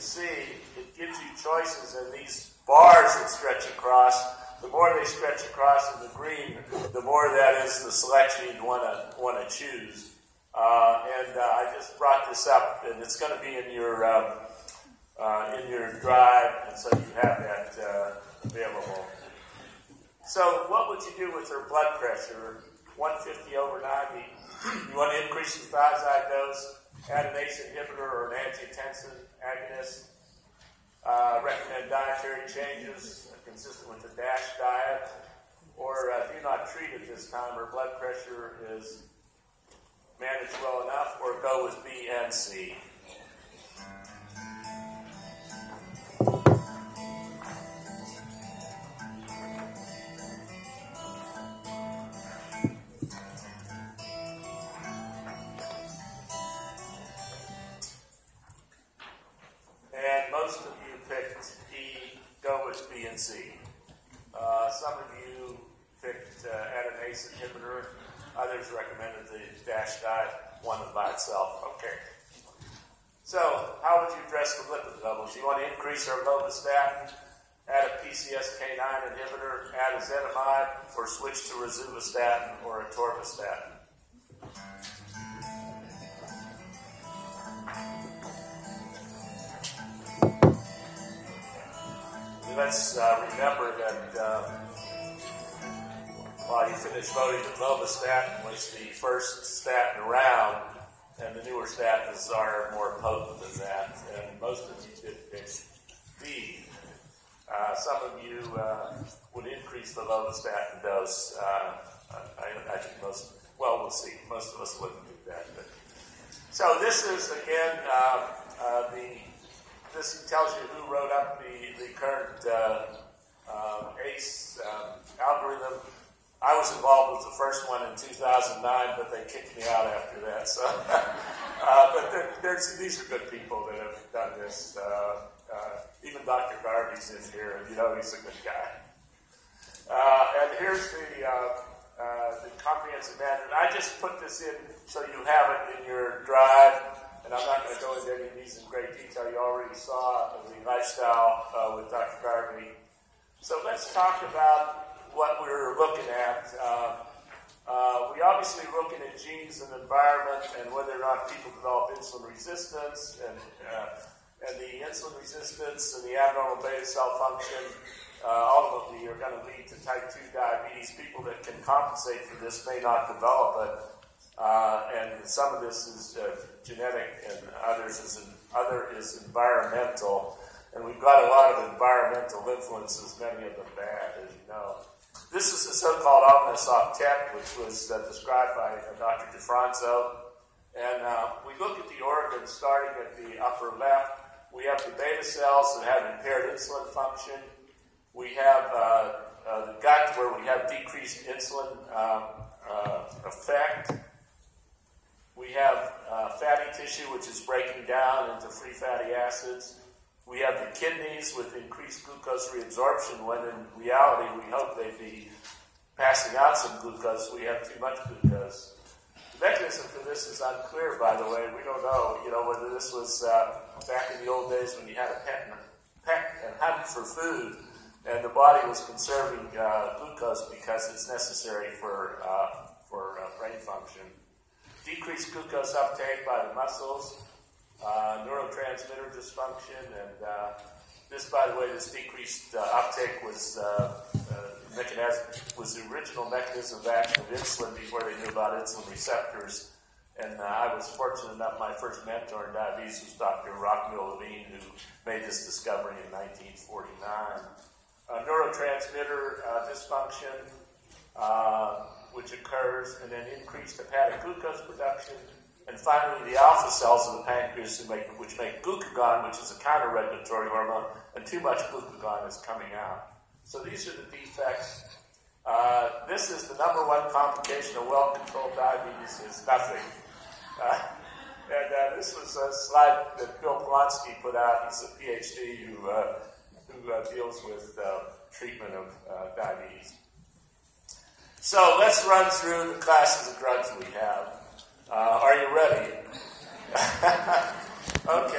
see, it gives you choices, and these bars that stretch across, the more they stretch across in the green, the more that is the selection you'd want to choose. I just brought this up, and it's going to be in your drive, and so you have that available. So what would you do with her blood pressure? 150 over 90. You want to increase the thiazide dose, add an ACE inhibitor or an angiotensin agonist. Recommend dietary changes consistent with the DASH diet, or do not treat at this time. Her blood pressure is managed well enough, or go with B and C. And most of you picked E, go with B and C. Some of you picked add an ACE inhibitor. Others recommended the DASH diet, one by itself. Okay. So, how would you address the lipid levels? You want to increase our lovastatin, add a PCSK9 inhibitor, add ezetimibe, or switch to rosuvastatin or atorvastatin. Let's remember that while you finish voting that lovastatin was the first statin around, and the newer statins are more potent than that, and most of you did pick B. Some of you would increase the lovastatin dose. I think we'll see. Most of us wouldn't do that. But. So this is, again, this tells you who wrote up the current ACE algorithm. I was involved with the first one in 2009, but they kicked me out after that. So, but these are good people that have done this. Even Dr. Garvey's in here, and you know he's a good guy. And here's the comprehensive management. I just put this in so you have it in your drive, and I'm not going to go into any of these in great detail. You already saw the lifestyle with Dr. Garvey. So let's talk about what we're looking at. We obviously are looking at genes and environment and whether or not people develop insulin resistance, and the insulin resistance and the abnormal beta cell function ultimately are going to lead to type 2 diabetes. People that can compensate for this may not develop it, and some of this is genetic, and other is environmental. And we've got a lot of environmental influences, many of them bad, as you know. This is the so-called ominous octet, which was described by Dr. DeFranco. And we look at the organs starting at the upper left. We have the beta cells that have impaired insulin function. We have the gut where we have decreased insulin effect. We have fatty tissue, which is breaking down into free fatty acids. We have the kidneys with increased glucose reabsorption, when in reality we hope they'd be passing out some glucose. We have too much glucose. The mechanism for this is unclear, by the way. We don't know, whether this was back in the old days when you had a peck and hunt for food, and the body was conserving glucose because it's necessary for brain function. Decreased glucose uptake by the muscles. Neurotransmitter dysfunction, and this, by the way, this decreased uptake was the original mechanism of action of insulin before they knew about insulin receptors. And I was fortunate enough, my first mentor in diabetes was Dr. Rockville Levine, who made this discovery in 1949. Neurotransmitter dysfunction, which occurs, and then increased hepatic glucose production. And finally, the alpha cells of the pancreas, which make glucagon, which is a counter-regulatory hormone, and too much glucagon is coming out. So these are the defects. This is the number one complication of well-controlled diabetes is nothing. And this was a slide that Bill Polonsky put out. He's a PhD who deals with treatment of diabetes. So let's run through the classes of drugs we have. Are you ready? Okay.